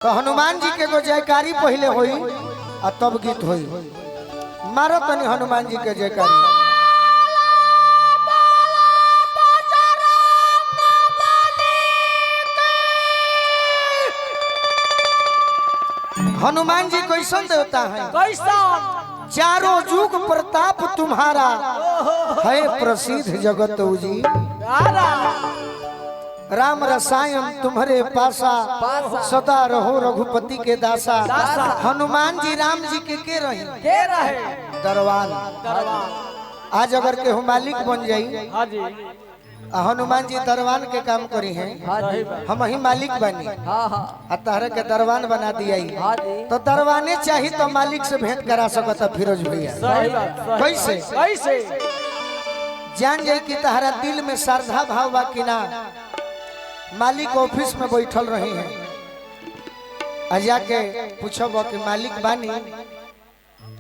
तो हनुमान जी के गो जयकारी पहले होई और तब गीत होई। मारो तनी हनुमान जी के जयकारी। हनुमान जी कैसन देवता है? कैसन? चारों युग प्रताप तुम्हारा है प्रसिद्ध जगत उजी। राम रसायन तुम्हारे पासा सदा रहो रघुपति के दासा। हनुमान जी राम जी के रही दरबान। आज अगर के मालिक बन जाई हनुमान जी दरबान के काम करी हैं, हम ही मालिक बनी तारे के दरबान बना दिया तो दरबाने चाहिए तो मालिक से भेंट करा सकता फिरोज भैया। कैसे कैसे जान जाए कि तहरा दिल में श्रद्धा भाव बा कि ना। मालिक ऑफिस में बैठल रही हैं जाके पूछब कि मालिक बानी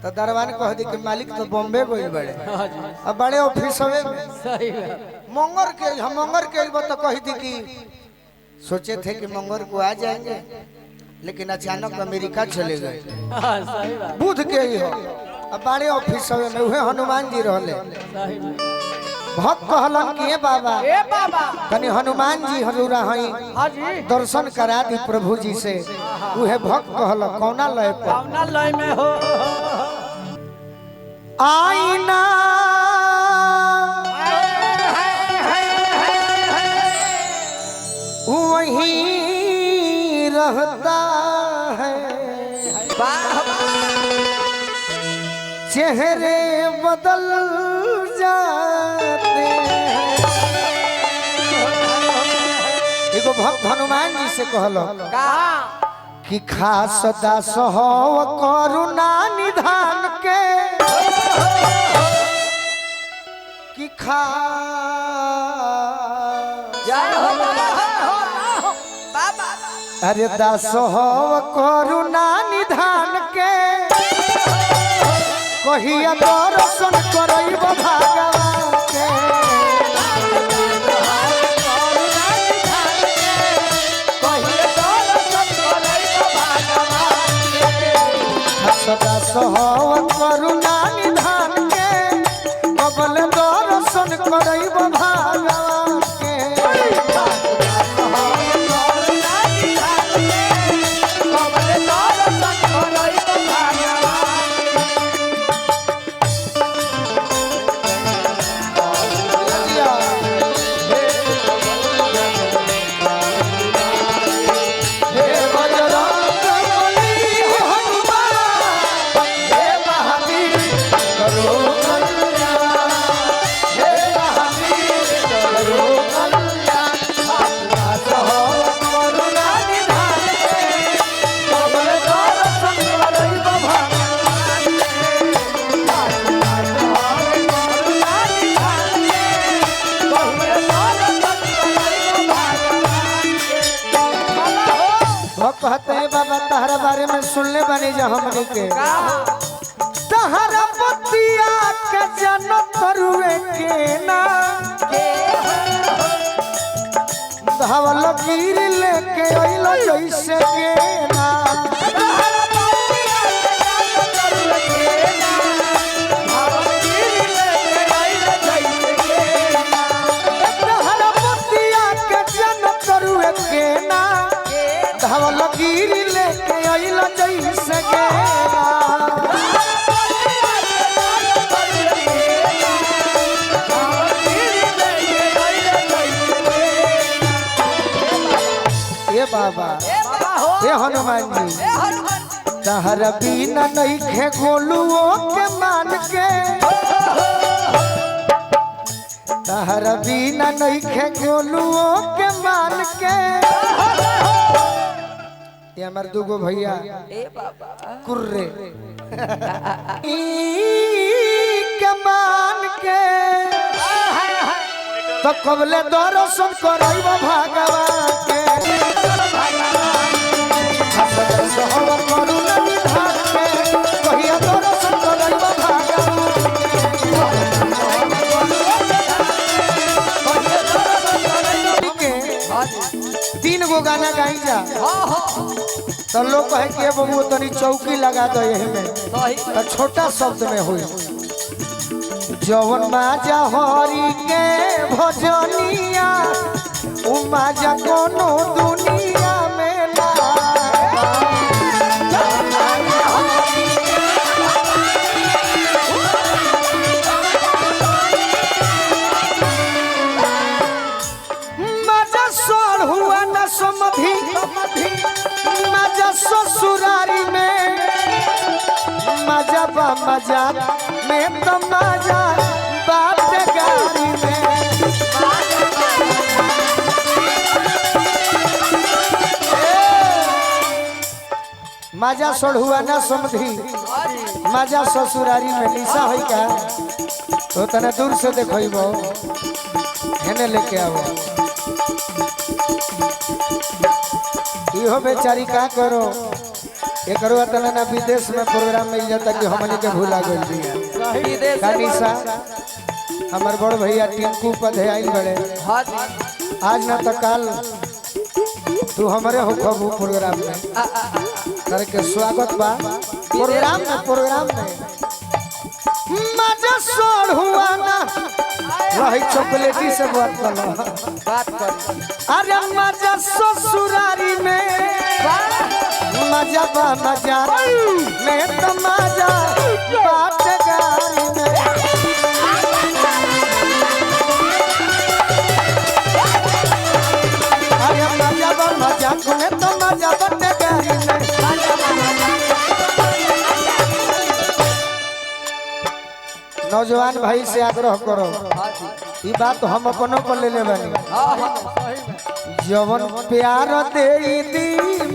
तो दरबान कह दी कि मालिक तो बॉम्बे गई बड़े अब बड़े ऑफिस में मंगर के हम मंगर के तो कह दी कि सोचे थे कि मंगर को आ जाएंगे लेकिन अचानक अमेरिका चले गए। बुध के ही हो अब बड़े ऑफिस में उहे हनुमान जी रहले। भक्त कहलन कि बाबा तनी हनुमान जी हजूरा हई दर्शन करा दी प्रभु जी से। उहे भक्त कहल कौना लय में हो आईना वही रहता है चेहरे बदल जाते हैं। एगो भक्त हनुमान जी से कहलो कि खास दास हो करुणा निधान के कि अरे दास हो करुणा निधान के कहिया दर्शन करब भगवान के। सदा सहो करुणा निधान के कबल दर्शन करब भगवान के। कहते हैं बाबा तहरा बारे में सुनले बनी जा हमनी के तहरा पतिया के जन्नत रुए के ना धावल गिर लेके अइलो जैसे के ना। तहरा पतिया के जन्नत रुए के ना धावल गिर लेके अइला जैसे गेना। ये बाबा ये हनुमान जी तहर बिना नहीं खे गोलुओ के मान के तहर बिना नहीं खे गोलुओ के मान के। ये हमार दूगो भैया कुर्रे के मान के तो कबले दर्शन करब भगवान के। करुणा निधान के कहिया दर्शन करब भगवान के। तीन गो गाना गाई जा। तो लोग कहे कि बबू तनी चौकी लगा दो यही में तो छोटा शब्द में हुई जवन माजा हरी के भजनिया उ माजा कोनो दुनिया में ना माजा सोल हुआ न समधी माजा ससुरारी में मजा बा मजा में तो मजा बात गाड़ी में मजा सोड़ हुआ ना समझी मजा ससुरारी में निशा होई का तो तने दूर से देखो हेने लेके आओ इहो बेचारी का करो एक ना विदेश में प्रोग्राम मिल जाता कि हमने के भूला गई दिया निशा हमार बड़ भैया टिंकू पधे आइल बड़े आज ना तो कल तू हमारे हो खबू प्रोग्राम में करके स्वागत बा प्रोग्राम में मजा सोड़ हुआ ना वही चॉकलेटी से बात कर अरे मजा ससुरारी में मजा बा मजा में तो मजा बात गारी में अरे मजा बा मजा में तो मजा बात गारी में नौजवान भाई से आग्रह करो ये बात हम अपनों पर ले ले बनी जवन प्यार दे दी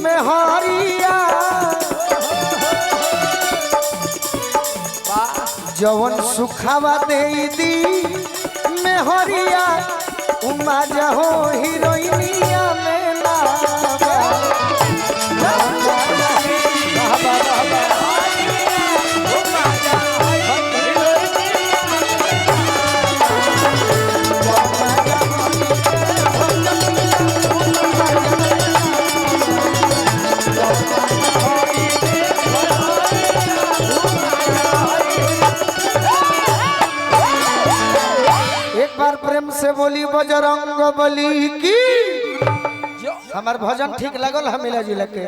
में हरिया जवन सुखावा दे दी में हरिया उमा हो हीरोइनिया में ना प्रेम से बोली बजरंग बली की हमार भजन ठीक लगल हमिला जिला के।